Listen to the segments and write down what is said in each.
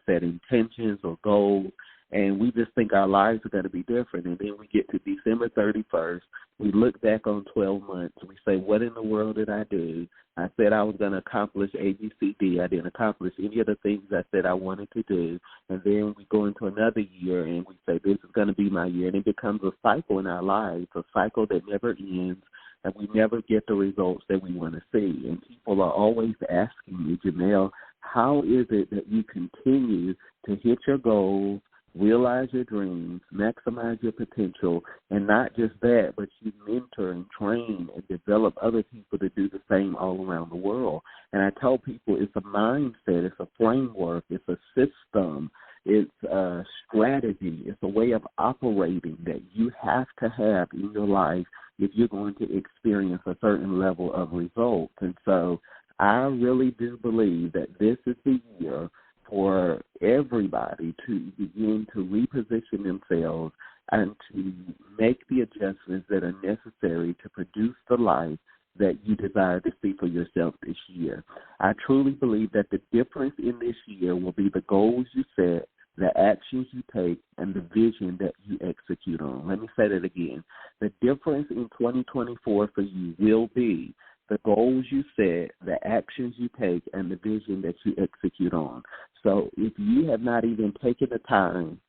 to set intentions or goals, and we just think our lives are going to be different. And then we get to December 31st. We look back on 12 months. We say, what in the world did I do? I said I was going to accomplish A, B, C, D. I didn't accomplish any of the things I said I wanted to do. And then we go into another year and we say, this is going to be my year. And it becomes a cycle in our lives, a cycle that never ends, and we never get the results that we want to see. And people are always asking me, Janelle, how is it that you continue to hit your goals, realize your dreams, maximize your potential, and not just that, but you mentor and train and develop other people to do the same all around the world. And I tell people it's a mindset, it's a framework, it's a system, it's a strategy, it's a way of operating that you have to have in your life if you're going to experience a certain level of results. And so I really do believe that this is the year for everybody to begin to reposition themselves and to make the adjustments that are necessary to produce the life that you desire to see for yourself this year. I truly believe that the difference in this year will be the goals you set, the actions you take, and the vision that you execute on. Let me say that again. The difference in 2024 for you will be the goals you set, the actions you take, and the vision that you execute on. So if you have not even taken the time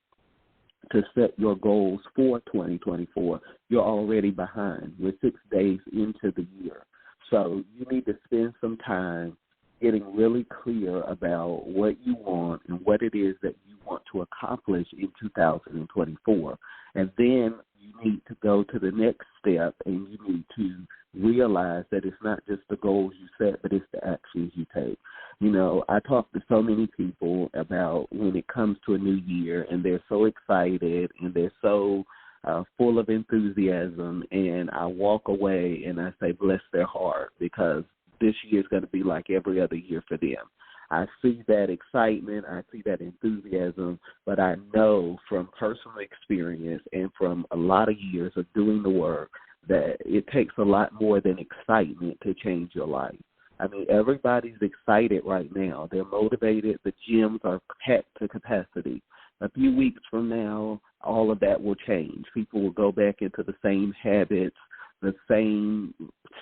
to set your goals for 2024, you're already behind. We're 6 days into the year. So you need to spend some time getting really clear about what you want and what it is that you want to accomplish in 2024. And then you need to go to the next step, and you need to realize that it's not just the goals you set, but it's the actions you take. You know, I talk to so many people about when it comes to a new year, and they're so excited and they're so full of enthusiasm, and I walk away and I say, bless their heart, because this year is going to be like every other year for them. I see that excitement, I see that enthusiasm, but I know from personal experience and from a lot of years of doing the work that it takes a lot more than excitement to change your life. I mean, everybody's excited right now. They're motivated. The gyms are packed to capacity. A few weeks from now, all of that will change. People will go back into the same habits, the same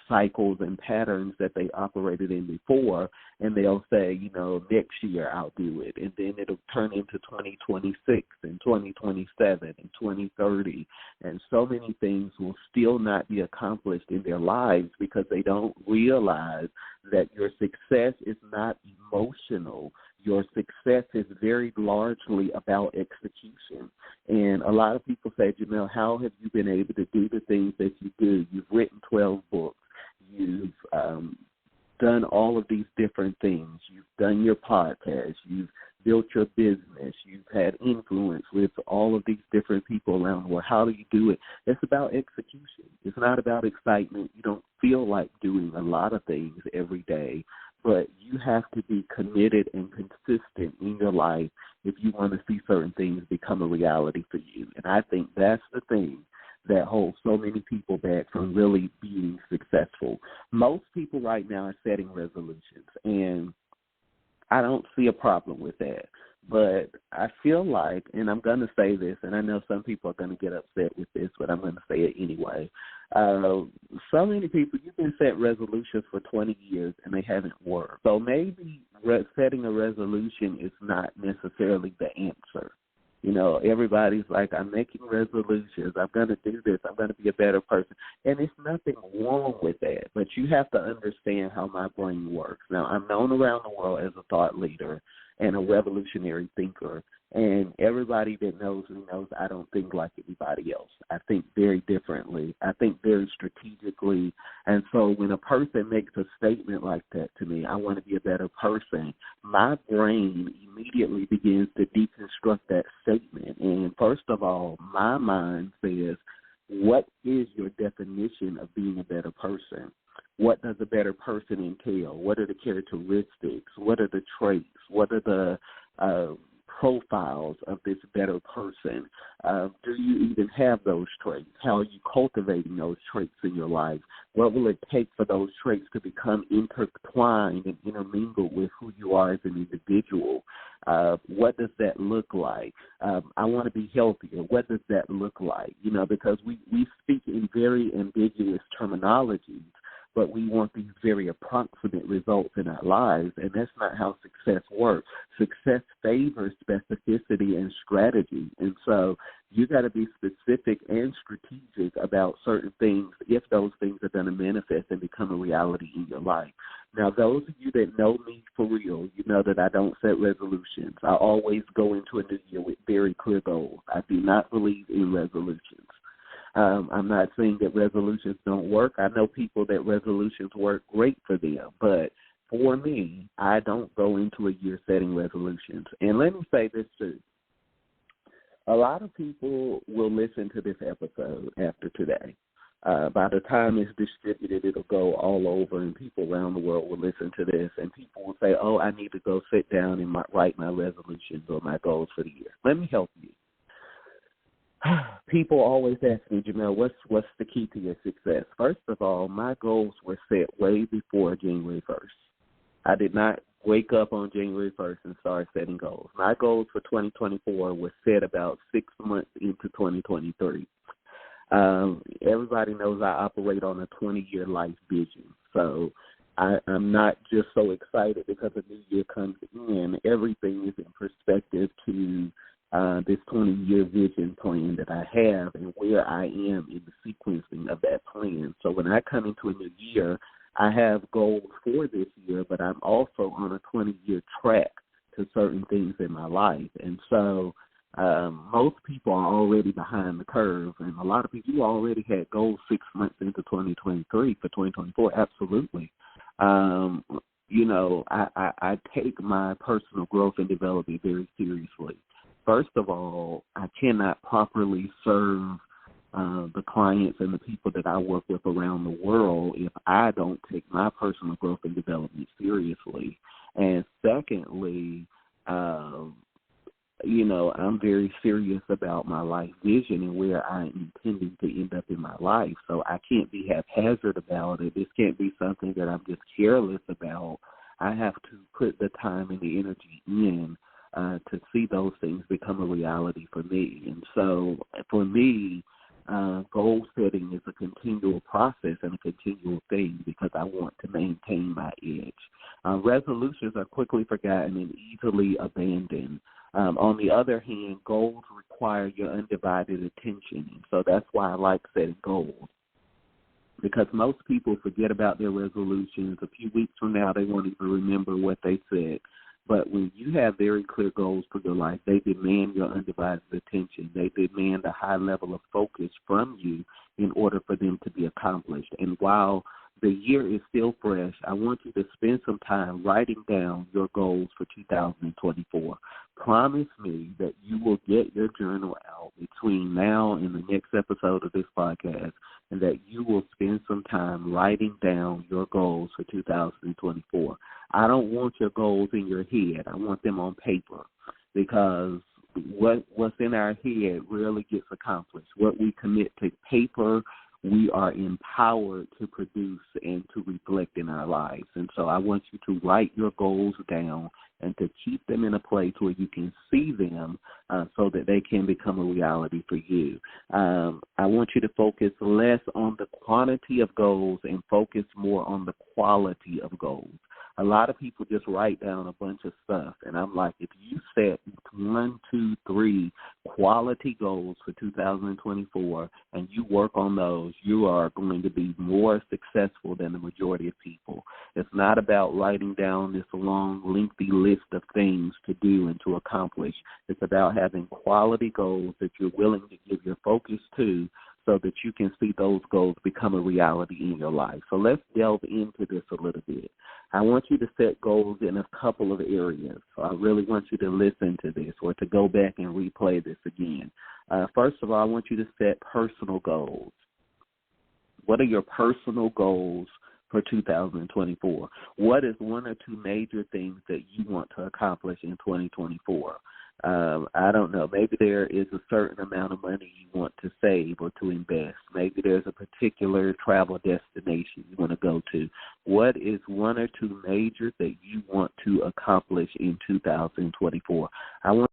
cycles and patterns that they operated in before, and they'll say, you know, next year I'll do it. And then it'll turn into 2026 and 2027 and 2030. And so many things will still not be accomplished in their lives because they don't realize that your success is not emotional. Your success is very largely about execution. And a lot of people say, Janelle, how have you been able to do the things that you do? You've written 12 books. You've done all of these different things. You've done your podcast. You've built your business. You've had influence with all of these different people around the world. How do you do it? It's about execution. It's not about excitement. You don't feel like doing a lot of things every day, but you have to be committed and consistent in your life if you want to see certain things become a reality for you. And I think that's the thing that holds so many people back from really being successful. Most people right now are setting resolutions, and I don't see a problem with that. But I feel like, and I'm going to say this, and I know some people are going to get upset with this, but I'm going to say it anyway. So many people, you can set resolutions for 20 years and they haven't worked. So maybe setting a resolution is not necessarily the answer. You know, everybody's like, I'm making resolutions. I'm going to do this. I'm going to be a better person. And there's nothing wrong with that. But you have to understand how my brain works. Now, I'm known around the world as a thought leader and a revolutionary thinker. And everybody that knows me knows I don't think like anybody else. I think very differently. I think very strategically. And so when a person makes a statement like that to me, I want to be a better person, my brain immediately begins to deconstruct that statement. And first of all, my mind says, what is your definition of being a better person? What does a better person entail? What are the characteristics? What are the traits? What are the profiles of this better person? Do you even have those traits? How are you cultivating those traits in your life? What will it take for those traits to become intertwined and intermingled with who you are as an individual? What does that look like? I want to be healthier. What does that look like? Because we speak in very ambiguous terminologies, but we want these very approximate results in our lives, and that's not how success works. Success favors specificity and strategy, and so you got to be specific and strategic about certain things if those things are going to manifest and become a reality in your life. Now, those of you that know me for real, you know that I don't set resolutions. I always go into a new year with very clear goals. I do not believe in resolutions. I'm not saying that resolutions don't work. I know people that resolutions work great for them, but for me, I don't go into a year setting resolutions. And let me say this too. A lot of people will listen to this episode after today. By the time it's distributed, it'll go all over, and people around the world will listen to this, and people will say, oh, I need to go sit down and write my resolutions or my goals for the year. Let me help you. People always ask me, Jamel, what's the key to your success? First of all, my goals were set way before January 1st. I did not wake up on January 1st and start setting goals. My goals for 2024 were set about 6 months into 2023. Everybody knows I operate on a 20-year life vision. So I'm not just so excited because a new year comes in. Everything is in perspective to this 20-year vision plan that I have and where I am in the sequencing of that plan. So when I come into a new year, I have goals for this year, but I'm also on a 20-year track to certain things in my life. And so most people are already behind the curve, and a lot of people, you already had goals 6 months into 2023 for 2024, absolutely. I take my personal growth and development very seriously. First of all, I cannot properly serve the clients and the people that I work with around the world if I don't take my personal growth and development seriously. And secondly, I'm very serious about my life vision and where I'm intending to end up in my life. So I can't be haphazard about it. This can't be something that I'm just careless about. I have to put the time and the energy in to see those things become a reality for me. And so for me, goal setting is a continual process and a continual thing because I want to maintain my edge. Resolutions are quickly forgotten and easily abandoned. On the other hand, goals require your undivided attention. So that's why I like setting goals, because most people forget about their resolutions. A few weeks from now, they won't even remember what they said. But when you have very clear goals for your life, they demand your undivided attention. They demand a high level of focus from you in order for them to be accomplished. And while the year is still fresh, I want you to spend some time writing down your goals for 2024. Promise me that you will get your journal out between now and the next episode of this podcast, and that you will spend some time writing down your goals for 2024. I don't want your goals in your head. I want them on paper, because what's in our head rarely gets accomplished. What we commit to paper, we are empowered to produce and to reflect in our lives. And so I want you to write your goals down and to keep them in a place where you can see them so that they can become a reality for you. I want you to focus less on the quantity of goals and focus more on the quality of goals. A lot of people just write down a bunch of stuff, and I'm like, if you set 1, 2, 3 quality goals for 2024 and you work on those, you are going to be more successful than the majority of people. It's not about writing down this long, lengthy list of things to do and to accomplish. It's about having quality goals that you're willing to give your focus to, so that you can see those goals become a reality in your life. So let's delve into this a little bit. I want you to set goals in a couple of areas. So I really want you to listen to this or to go back and replay this again. First of all, I want you to set personal goals. What are your personal goals for 2024? What is 1 or 2 major things that you want to accomplish in 2024? I don't know. Maybe there is a certain amount of money you want to save or to invest. Maybe there's a particular travel destination you want to go to. what is one or two majors that you want to accomplish in 2024? I want